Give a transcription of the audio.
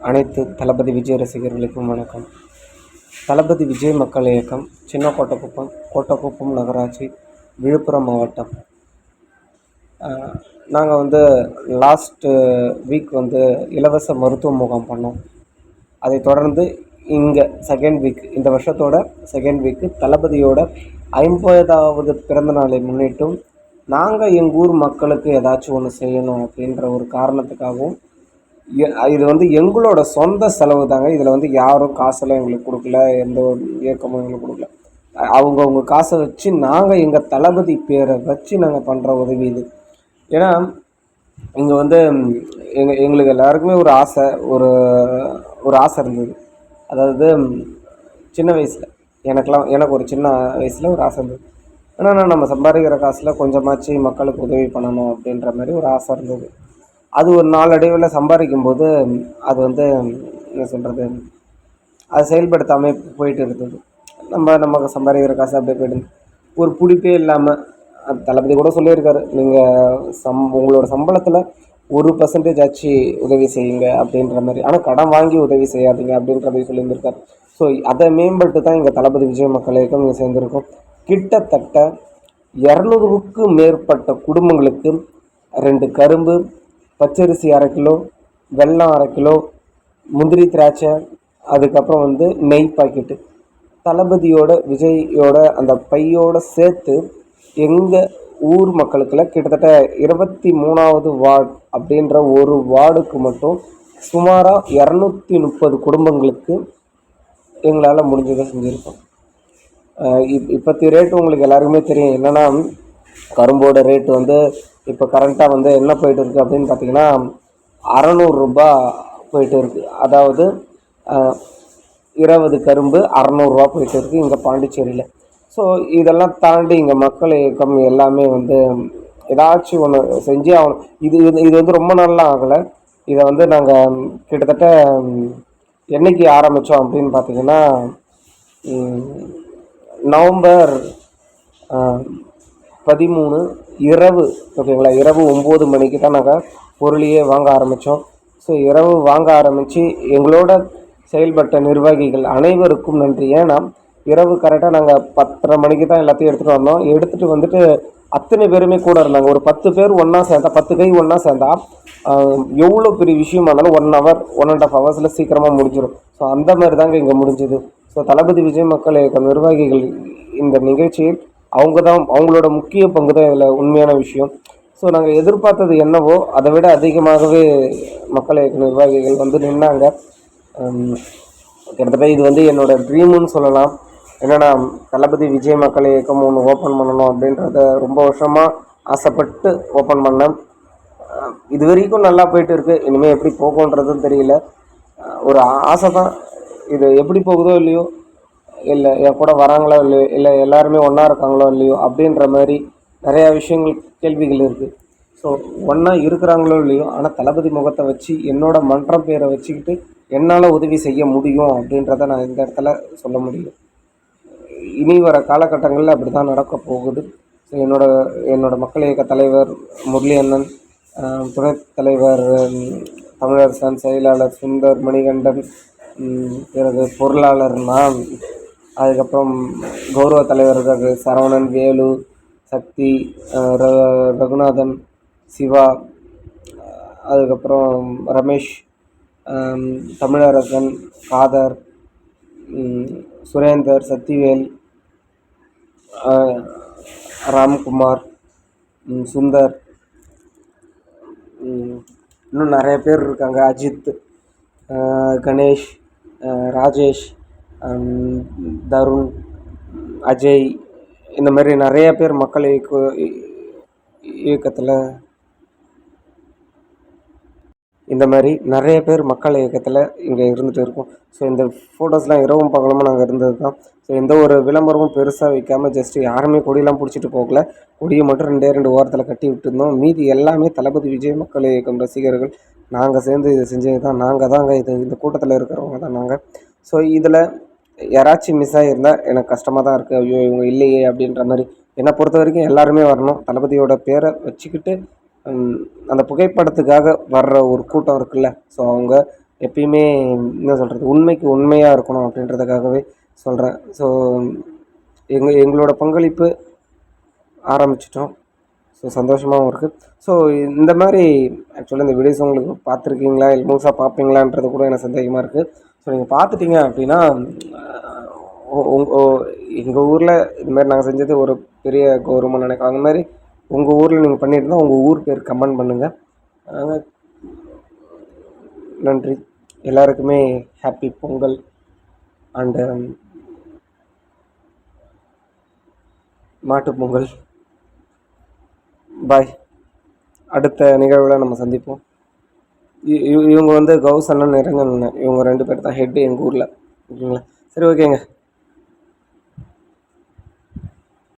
அனைத்து தளபதி விஜய் ரசிகர்களுக்கும் வணக்கம். தளபதி விஜய் மக்கள் இயக்கம், சின்ன கோட்டக்குப்பம் நகராட்சி, விழுப்புரம் மாவட்டம். நாங்கள் லாஸ்ட்டு வீக் இலவச மருத்துவ முகாம் பண்ணோம். அதை தொடர்ந்து இங்கே செகண்ட் வீக், இந்த வருஷத்தோட செகண்ட் வீக்கு தளபதியோட 50வது பிறந்த நாளை முன்னிட்டும் நாங்கள் எங்கள் ஊர் மக்களுக்கு ஏதாச்சும் ஒன்று செய்யணும் அப்படின்ற ஒரு காரணத்துக்காகவும், இது எங்களோட சொந்த செலவு தாங்க. இதில் யாரும் காசெல்லாம் எங்களுக்கு கொடுக்கல, எந்த ஒரு இயக்கமும் எங்களுக்கு கொடுக்கல. அவங்கவுங்க காசை வச்சு நாங்கள் எங்கள் தளபதி பேரை வச்சு நாங்கள் பண்ணுற உதவி இது. ஏன்னா இங்கே எங்களுக்கு எல்லாருக்குமே ஒரு ஆசை, ஒரு ஆசை இருந்தது. அதாவது சின்ன வயசில் எனக்கு ஒரு சின்ன வயசில் ஒரு ஆசை இருந்தது. ஏன்னா நம்ம சம்பாதிக்கிற காசில் கொஞ்சமாச்சு மக்களுக்கு உதவி பண்ணணும் அப்படின்ற மாதிரி ஒரு ஆசை இருந்தது. அது ஒரு நாளடைவில் சம்பாதிக்கும்போது அது என்ன சொல்கிறது, அது செயல்படுத்தாமல் போயிட்டு இருந்தது. நமக்கு சம்பாதிக்கிற காசு அப்படியே போயிட்டு ஒரு பிடிப்பே இல்லாமல், தளபதி கூட சொல்லியிருக்காரு, நீங்கள் உங்களோட சம்பளத்தில் 1% ஆச்சு உதவி செய்யுங்க அப்படின்ற மாதிரி. ஆனால் கடன் வாங்கி உதவி செய்யாதீங்க அப்படின்ற மாதிரி சொல்லியிருந்திருக்காரு. ஸோ அதை மேம்பட்டு தான் எங்கள் தளபதி விஜய் மக்கள் இயக்கம் இங்கே சேர்ந்துருக்கோம். கிட்டத்தட்ட 200க்கும் மேற்பட்ட குடும்பங்களுக்கு 2 கரும்பு, பச்சரிசி 1/2 கிலோ, வெல்லம் 1/2 கிலோ, முந்திரி திராட்சை, அதுக்கப்புறம் நெய் பாக்கெட்டு, தளபதியோட விஜயோட அந்த பையோடு சேர்த்து எங்கள் ஊர் மக்களுக்குள்ள கிட்டத்தட்ட 23வது வார்டு அப்படின்ற ஒரு வார்டுக்கு மட்டும் சுமாராக 230 குடும்பங்களுக்கு எங்களால் முடிஞ்சதை செஞ்சுருக்கோம். இப்போத்தி ரேட்டு உங்களுக்கு எல்லாருக்குமே தெரியும். என்னென்னா, கரும்போட ரேட்டு இப்போ கரண்ட்டாக என்ன போயிட்டு இருக்குது அப்படின்னு பார்த்திங்கன்னா, 600 ரூபா போயிட்டு இருக்குது. அதாவது 20 கரும்பு 600 ரூபா போயிட்டு இருக்குது இங்கே பாண்டிச்சேரியில். ஸோ இதெல்லாம் தாண்டி இங்கே மக்கள் இயக்கம் எல்லாமே ஏதாச்சும் ஒன்று செஞ்சே ஆகணும். இது ரொம்ப நாள்லாம் ஆகலை. இதை நாங்கள் கிட்டத்தட்ட என்னைக்கு ஆரம்பித்தோம் அப்படின்னு பார்த்திங்கன்னா, நவம்பர் 13 இரவு, ஓகேங்களா, இரவு 9 மணிக்கு தான் நாங்கள் பொருளையே வாங்க ஆரம்பித்தோம். ஸோ இரவு வாங்க ஆரம்பித்து எங்களோட செயல்பட்ட நிர்வாகிகள் அனைவருக்கும் நன்றி. ஏன்னா இரவு கரெக்டாக நாங்கள் 10:30 மணிக்கு தான் எல்லாத்தையும் எடுத்துகிட்டு வந்தோம். எடுத்துகிட்டு அத்தனை பேருமே கூட இருந்தாங்க. ஒரு 10 பேர் ஒன்றா சேர்ந்தா, 10 கை ஒன்றா சேர்ந்தா எவ்வளோ பெரிய விஷயமா இருந்தாலும் 1 hour 1.5 hours சீக்கிரமாக முடிஞ்சிடும். ஸோ அந்த மாதிரி தாங்க இங்கே முடிஞ்சுது. ஸோ தளபதி விஜய் மக்கள் இயக்க நிர்வாகிகள் இந்த நிகழ்ச்சியில் அவங்களோட முக்கிய பங்கு தான் இதில் உண்மையான விஷயம். ஸோ நாங்கள் எதிர்பார்த்தது என்னவோ அதை விட அதிகமாகவே மக்கள் இயக்க நிர்வாகிகள் நின்னாங்க. கிட்டத்தட்ட இது என்னோடய ட்ரீமுன்னு சொல்லலாம். என்னென்னா, தளபதி விஜய் மக்கள் இயக்கம் ஒன்று ஓப்பன் பண்ணணும் அப்படின்றத ரொம்ப வருஷமாக ஆசைப்பட்டு ஓப்பன் பண்ணேன். இது வரைக்கும் நல்லா போயிட்டு இருக்குது. இனிமேல் எப்படி போகுன்றதும் தெரியல. ஒரு ஆசை தான். இது எப்படி போகுதோ இல்லையோ, இல்லை என் கூட வராங்களோ இல்லையோ, இல்லை எல்லாருமே ஒன்றா இருக்காங்களோ இல்லையோ அப்படின்ற மாதிரி நிறையா விஷயங்கள், கேள்விகள் இருக்குது. ஸோ ஒன்றா இருக்கிறாங்களோ இல்லையோ, ஆனால் தளபதி முகத்தை வச்சு என்னோட மன்றம் பேரை வச்சுக்கிட்டு என்னால் உதவி செய்ய முடியும் அப்படின்றத நான் இந்த இடத்துல சொல்ல முடியும். இனி வர காலகட்டங்களில் அப்படி தான் நடக்க போகுது. ஸோ என்னோட மக்கள் இயக்க தலைவர் முரளி அண்ணன், துணைத் தலைவர் தமிழரசன், செயலாளர் சுந்தர், மணிகண்டன், பிறகு பொருளாளர் நான், அதுக்கப்புறம் கௌரவ தலைவர்கள் சரவணன், வேலு, சக்தி, ரகுநாதன், சிவா, அதுக்கப்புறம் ரமேஷ், தமிழரசன், காதர், சுரேந்தர், சக்திவேல், ராம்குமார், சுந்தர், இன்னும் நிறைய பேர் இருக்காங்க, அஜித், கணேஷ், ராஜேஷ், தருண், அஜய், இந்த மாதிரி நிறைய பேர் மக்கள் இயக்கத்தில் இங்கே இருந்துகிட்டு இருக்கோம். ஸோ இந்த ஃபோட்டோஸ்லாம் இரவும் பகலமாக நாங்கள் இருந்தது தான். ஸோ எந்த ஒரு விளம்பரமும் பெருசாக வைக்காமல் ஜஸ்ட்டு யாருமே கொடியெல்லாம் பிடிச்சிட்டு போகல. கொடியை மட்டும் 2 ஓரத்தில் கட்டி விட்டுருந்தோம். மீதி எல்லாமே தளபதி விஜய் மக்கள் இயக்கம் ரசிகர்கள் நாங்கள் சேர்ந்து இதை செஞ்சது தான். நாங்கள் தாங்க இந்த கூட்டத்தில் இருக்கிறவங்க தான் நாங்கள். ஸோ இதில் யாராச்சும் மிஸ் ஆகியிருந்தால் எனக்கு கஷ்டமாக தான் இருக்குது. ஐயோ இவங்க இல்லையே அப்படின்ற மாதிரி. என்னை பொறுத்த வரைக்கும் எல்லாருமே வரணும். தளபதியோட பேரை வச்சுக்கிட்டு அந்த புகைப்படத்துக்காக வர்ற ஒரு கூட்டம் இருக்குல்ல, ஸோ அவங்க எப்பயுமே என்ன சொல்கிறது, உண்மைக்கு உண்மையாக இருக்கணும் அப்படின்றதுக்காகவே சொல்கிறேன். ஸோ எங்களோட பங்களிப்பு ஆரம்பிச்சிட்டோம். ஸோ சந்தோஷமாகவும் இருக்குது. ஸோ இந்த மாதிரி ஆக்சுவலாக இந்த வீடியோஸ் உங்களுக்கு பார்த்துருக்கீங்களா இல்லை முழுசாக பார்ப்பீங்களான்றது கூட எனக்கு சந்தேகமாக இருக்குது. ஸோ நீங்கள் பார்த்துட்டீங்க அப்படின்னா எங்கள் ஊரில் இதுமாதிரி நாங்கள் செஞ்சது ஒரு பெரிய கௌரவமாக நினைக்கிறோம். அந்த மாதிரி உங்கள் ஊரில் நீங்கள் பண்ணியிருந்தால் உங்கள் ஊர் பேர் கமெண்ட் பண்ணுங்கள். நன்றி. எல்லாருக்குமே ஹாப்பி பொங்கல் அண்டு மாட்டுப் பொங்கல். பாய். அடுத்த நிகழ்வில் நம்ம சந்திப்போம். இவங்க வந்து கௌஸ் அண்ணன், நிரங்கன் அண்ணன், இவங்க 2 பேர் தான் ஹெட்டு எங்கள் ஊரில். ஓகேங்களா? சரி, ஓகேங்க.